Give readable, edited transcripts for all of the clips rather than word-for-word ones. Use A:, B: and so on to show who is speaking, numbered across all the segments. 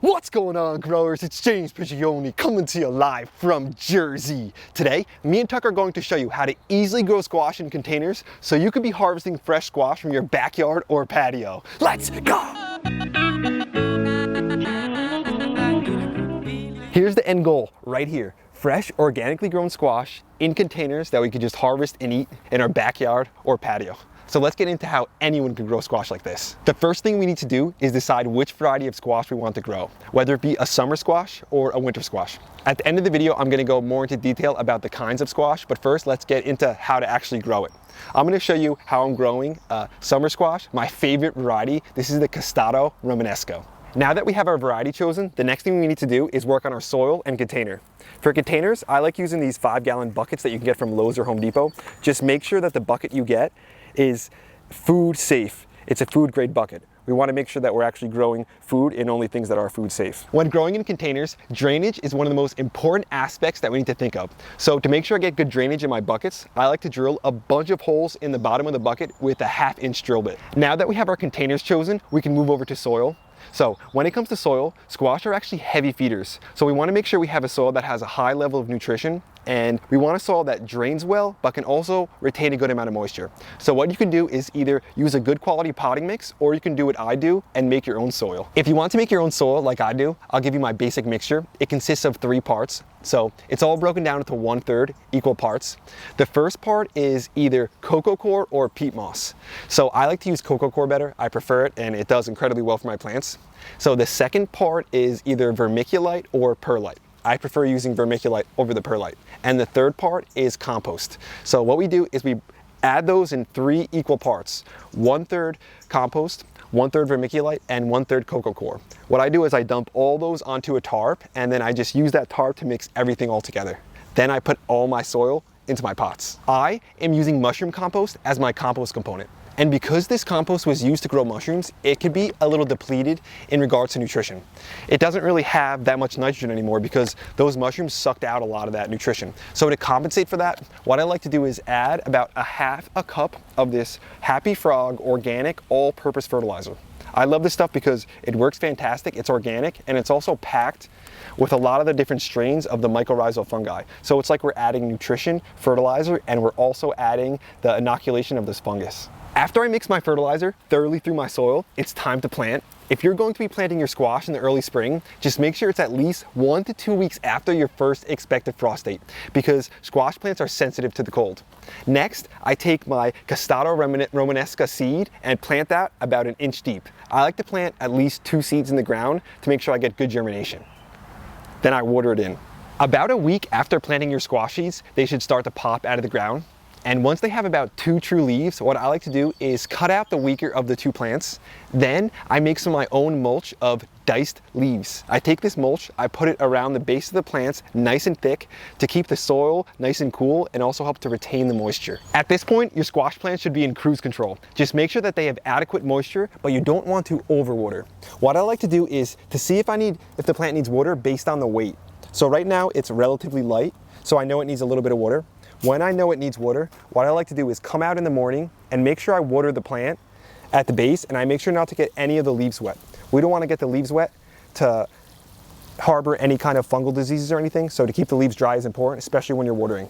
A: What's going on, growers? It's James Prigioni coming to you live from Jersey. Today, me and Tuck are going to show you how to easily grow squash in containers so you could be harvesting fresh squash from your backyard or patio. Let's go! Here's the end goal right here. Fresh, organically grown squash in containers that we could just harvest and eat in our backyard or patio. So let's get into how anyone can grow squash like this. The first thing we need to do is decide which variety of squash we want to grow, whether it be a summer squash or a winter squash. At the end of the video, I'm gonna go more into detail about the kinds of squash, but first let's get into how to actually grow it. I'm gonna show you how I'm growing summer squash, my favorite variety. This is the Costado Romanesco. Now that we have our variety chosen, the next thing we need to do is work on our soil and container. For containers, I like using these 5-gallon buckets that you can get from Lowe's or Home Depot. Just make sure that the bucket you get is food safe. It's a food grade bucket. We want to make sure that we're actually growing food in only things that are food safe. When growing in containers, drainage is one of the most important aspects that we need to think of. So to make sure I get good drainage in my buckets, I like to drill a bunch of holes in the bottom of the bucket with a 1/2-inch drill bit. Now that we have our containers chosen, we can move over to soil. So when it comes to soil, squash are actually heavy feeders. So we want to make sure we have a soil that has a high level of nutrition, and we want a soil that drains well, but can also retain a good amount of moisture. So what you can do is either use a good quality potting mix, or you can do what I do and make your own soil. If you want to make your own soil like I do, I'll give you my basic mixture. It consists of 3 parts. So it's all broken down into 1/3 equal parts. The first part is either coco coir or peat moss. So I like to use coco coir better. I prefer it, and it does incredibly well for my plants. So the second part is either vermiculite or perlite. I prefer using vermiculite over the perlite. And the third part is compost. So what we do is we add those in 3 equal parts. 1/3 compost, 1/3 vermiculite, and 1/3 coco coir. What I do is I dump all those onto a tarp, and then I just use that tarp to mix everything all together. Then I put all my soil into my pots. I am using mushroom compost as my compost component. And because this compost was used to grow mushrooms, it could be a little depleted in regards to nutrition. It doesn't really have that much nitrogen anymore because those mushrooms sucked out a lot of that nutrition. So to compensate for that, what I like to do is add about 1/2 cup of this Happy Frog organic all-purpose fertilizer. I love this stuff because it works fantastic, it's organic, and it's also packed with a lot of the different strains of the mycorrhizal fungi. So it's like we're adding nutrition, fertilizer, and we're also adding the inoculation of this fungus. After I mix my fertilizer thoroughly through my soil, it's time to plant. If you're going to be planting your squash in the early spring, just make sure it's at least 1 to 2 weeks after your first expected frost date, because squash plants are sensitive to the cold. Next, I take my Costado Romanesca seed and plant that about 1 inch deep. I like to plant at least 2 seeds in the ground to make sure I get good germination. Then I water it in. About a week after planting your squash seeds, they should start to pop out of the ground. And once they have about 2 true leaves, what I like to do is cut out the weaker of the 2 plants. Then I make some of my own mulch of diced leaves. I take this mulch, I put it around the base of the plants nice and thick to keep the soil nice and cool and also help to retain the moisture. At this point, your squash plants should be in cruise control. Just make sure that they have adequate moisture, but you don't want to overwater. What I like to do is to see if the plant needs water based on the weight. So right now it's relatively light, so I know it needs a little bit of water. When I know it needs water, what I like to do is come out in the morning and make sure I water the plant at the base, and I make sure not to get any of the leaves wet. We don't want to get the leaves wet to harbor any kind of fungal diseases or anything, so to keep the leaves dry is important, especially when you're watering.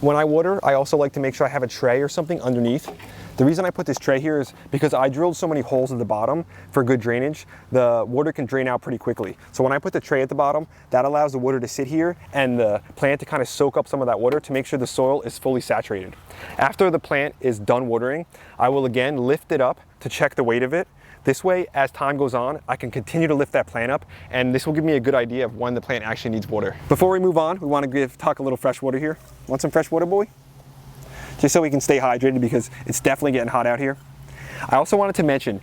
A: When I water, I also like to make sure I have a tray or something underneath. The reason I put this tray here is because I drilled so many holes at the bottom for good drainage, the water can drain out pretty quickly. So when I put the tray at the bottom, that allows the water to sit here and the plant to kind of soak up some of that water to make sure the soil is fully saturated. After the plant is done watering, I will again lift it up to check the weight of it. This way, as time goes on, I can continue to lift that plant up, and this will give me a good idea of when the plant actually needs water. Before we move on, we want to give Tuck a little fresh water here. Want some fresh water, boy? Just so we can stay hydrated because it's definitely getting hot out here. I also wanted to mention,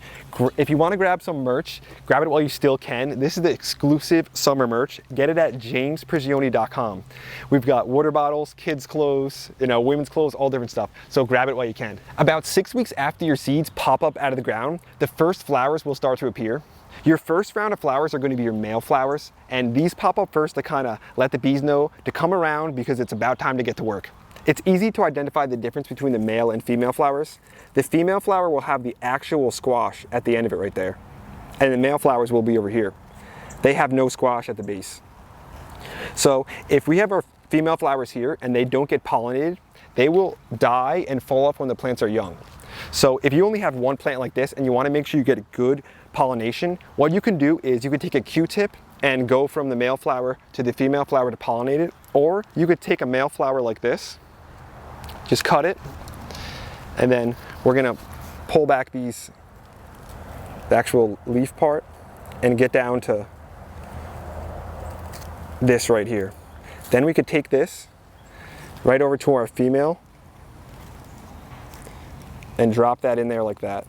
A: if you want to grab some merch, grab it while you still can. This is the exclusive summer merch. Get it at jamesprigioni.com. We've got water bottles, kids' clothes, women's clothes, all different stuff. So grab it while you can. About 6 weeks after your seeds pop up out of the ground, the first flowers will start to appear. Your first round of flowers are going to be your male flowers, and these pop up first to kind of let the bees know to come around because it's about time to get to work. It's easy to identify the difference between the male and female flowers. The female flower will have the actual squash at the end of it right there. and the male flowers will be over here. They have no squash at the base. So if we have our female flowers here and they don't get pollinated, they will die and fall off when the plants are young. So if you only have one plant like this and you want to make sure you get good pollination, what you can do is you can take a Q-tip and go from the male flower to the female flower to pollinate it, or you could take a male flower like this, just cut it, and then we're gonna pull back the actual leaf part and get down to this right here. Then we could take this right over to our female and drop that in there like that.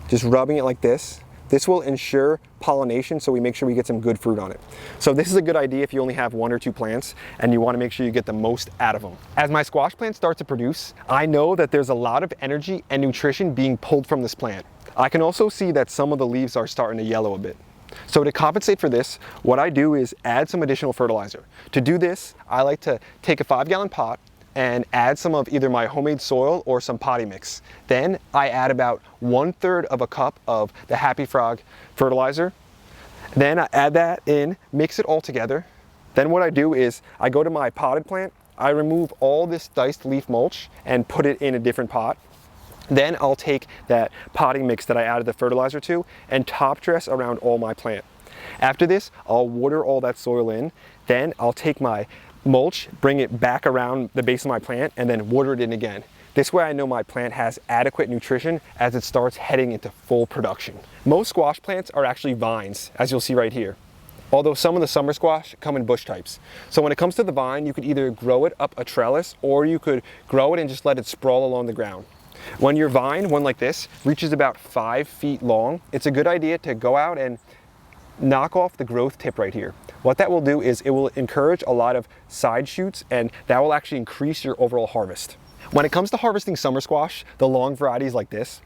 A: Just rubbing it like this. This will ensure pollination, so we make sure we get some good fruit on it. So this is a good idea if you only have 1 or 2 plants and you want to make sure you get the most out of them. As my squash plants start to produce, I know that there's a lot of energy and nutrition being pulled from this plant. I can also see that some of the leaves are starting to yellow a bit. So to compensate for this, what I do is add some additional fertilizer. To do this, I like to take a 5-gallon pot and add some of either my homemade soil or some potting mix. Then I add about 1/3 of a cup of the Happy Frog fertilizer. Then I add that in, mix it all together. Then what I do is I go to my potted plant, I remove all this diced leaf mulch and put it in a different pot. Then I'll take that potting mix that I added the fertilizer to and top dress around all my plant. After this, I'll water all that soil in. Then I'll take my mulch, bring it back around the base of my plant, and then water it in again. This way I know my plant has adequate nutrition as it starts heading into full production. Most squash plants are actually vines, as you'll see right here, although some of the summer squash come in bush types. So when it comes to the vine, you could either grow it up a trellis or you could grow it and just let it sprawl along the ground. When your vine, one like this, reaches about 5 feet long, it's a good idea to go out and knock off the growth tip right here. What that will do is it will encourage a lot of side shoots, and that will actually increase your overall harvest. When it comes to harvesting summer squash, the long varieties like this,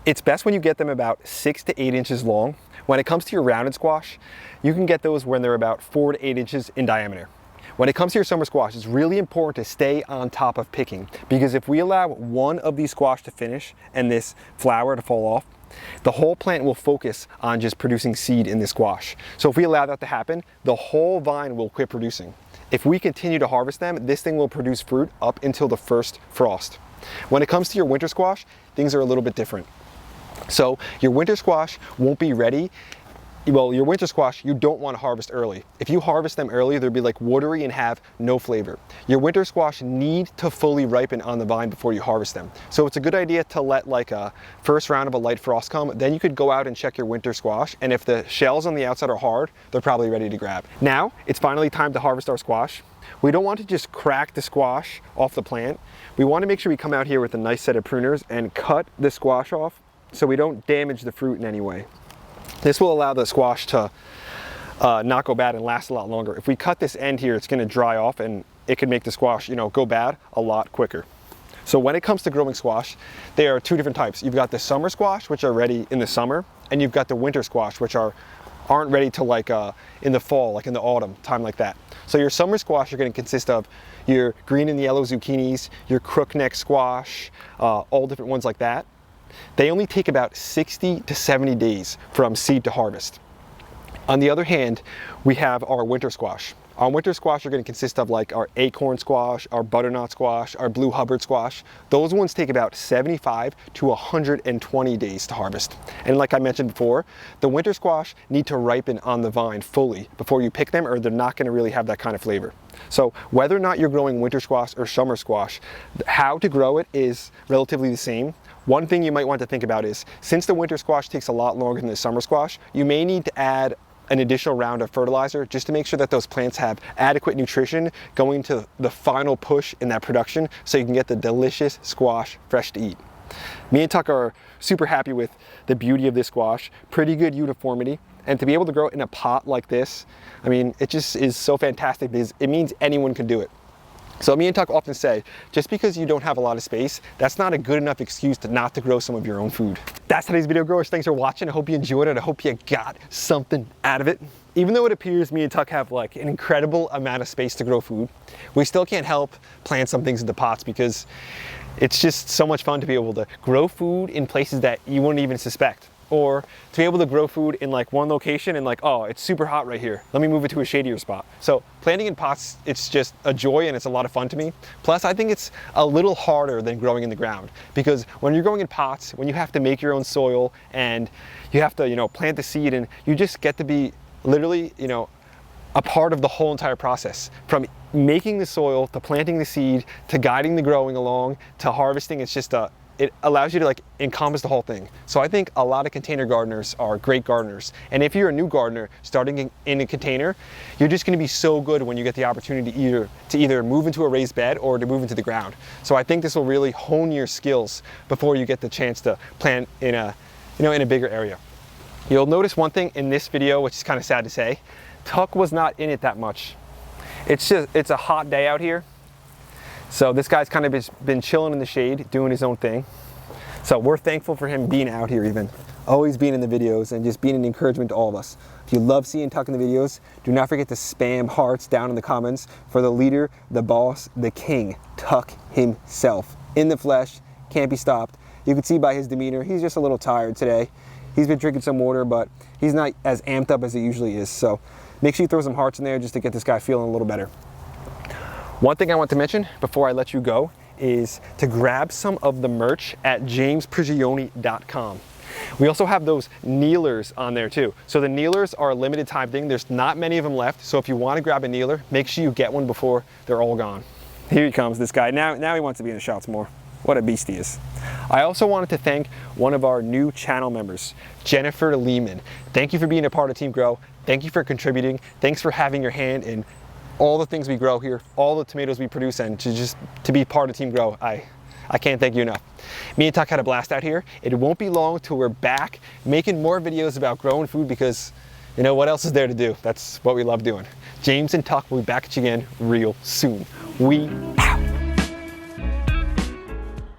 A: it's best when you get them about 6 to 8 inches long. When it comes to your rounded squash, you can get those when they're about 4 to 8 inches in diameter. When it comes to your summer squash, it's really important to stay on top of picking, because if we allow one of these squash to finish and this flower to fall off, the whole plant will focus on just producing seed in the squash. So if we allow that to happen, the whole vine will quit producing. If we continue to harvest them, this thing will produce fruit up until the first frost. When it comes to your winter squash, things are a little bit different. So your winter squash won't be ready. Well, your winter squash, you don't want to harvest early. If you harvest them early, they'll be like watery and have no flavor. Your winter squash need to fully ripen on the vine before you harvest them. So it's a good idea to let like a first round of a light frost come. Then you could go out and check your winter squash. And if the shells on the outside are hard, they're probably ready to grab. Now, it's finally time to harvest our squash. We don't want to just crack the squash off the plant. We want to make sure we come out here with a nice set of pruners and cut the squash off so we don't damage the fruit in any way. This will allow the squash to not go bad and last a lot longer. If we cut this end here, it's going to dry off and it could make the squash, go bad a lot quicker. So when it comes to growing squash, there are 2 different types. You've got the summer squash, which are ready in the summer, and you've got the winter squash, which aren't ready till like in the fall, like in the autumn, time like that. So your summer squash are going to consist of your green and yellow zucchinis, your crookneck squash, all different ones like that. They only take about 60 to 70 days from seed to harvest. On the other hand, we have our winter squash. Our winter squash are going to consist of like our acorn squash, our butternut squash, our blue Hubbard squash. Those ones take about 75 to 120 days to harvest. And like I mentioned before, the winter squash need to ripen on the vine fully before you pick them, or they're not going to really have that kind of flavor. So whether or not you're growing winter squash or summer squash, how to grow it is relatively the same. One thing you might want to think about is, since the winter squash takes a lot longer than the summer squash, you may need to add an additional round of fertilizer just to make sure that those plants have adequate nutrition going to the final push in that production, so you can get the delicious squash fresh to eat. Me and Tuck are super happy with the beauty of this squash, pretty good uniformity, and to be able to grow it in a pot like this, I mean, it just is so fantastic because it means anyone can do it. So me and Tuck often say, just because you don't have a lot of space, that's not a good enough excuse to not to grow some of your own food. That's today's video, growers. Thanks for watching. I hope you enjoyed it. I hope you got something out of it. Even though it appears me and Tuck have like an incredible amount of space to grow food, we still can't help plant some things into pots because It's just so much fun to be able to grow food in places that you wouldn't even suspect. Or to be able to grow food in like one location and like, oh, it's super hot right here, let me move it to a shadier spot. So planting in pots, it's just a joy and it's a lot of fun to me. Plus, I think it's a little harder than growing in the ground, because when you're growing in pots, when you have to make your own soil and you have to, you know, plant the seed, and you just get to be literally, you know, a part of the whole entire process, from making the soil to planting the seed to guiding the growing along to harvesting. It's just it allows you to like encompass the whole thing. So I think a lot of container gardeners are great gardeners. And if you're a new gardener starting in a container, you're just going to be so good when you get the opportunity to either move into a raised bed or to move into the ground. So I think this will really hone your skills before you get the chance to plant in a, you know, in a bigger area. You'll notice one thing in this video, which is kind of sad to say. Tuck was not in it that much. It's a hot day out here. So this guy's kind of been chilling in the shade, doing his own thing. So we're thankful for him being out here, even always being in the videos and just being an encouragement to all of us. If you love seeing Tuck in the videos, do not forget to spam hearts down in the comments for the leader, the boss, the king, Tuck himself. In the flesh, can't be stopped. You can see by his demeanor, he's just a little tired today. He's been drinking some water, but he's not as amped up as he usually is. So make sure you throw some hearts in there just to get this guy feeling a little better. One thing I want to mention before I let you go is to grab some of the merch at jamesprigioni.com. We also have those kneelers on there too. So the kneelers are a limited time thing. There's not many of them left. So if you want to grab a kneeler, make sure you get one before they're all gone. Here he comes, this guy. Now he wants to be in the shots more. What a beast he is. I also wanted to thank one of our new channel members, Jennifer Lehman. Thank you for being a part of Team Grow. Thank you for contributing. Thanks for having your hand in all the things we grow here, all the tomatoes we produce, and to be part of Team Grow. I can't thank you enough. Me and Tuck had a blast out here. It won't be long till we're back making more videos about growing food, because you know what else is there to do? That's what we love doing. James and Tuck will be back at you again real soon. We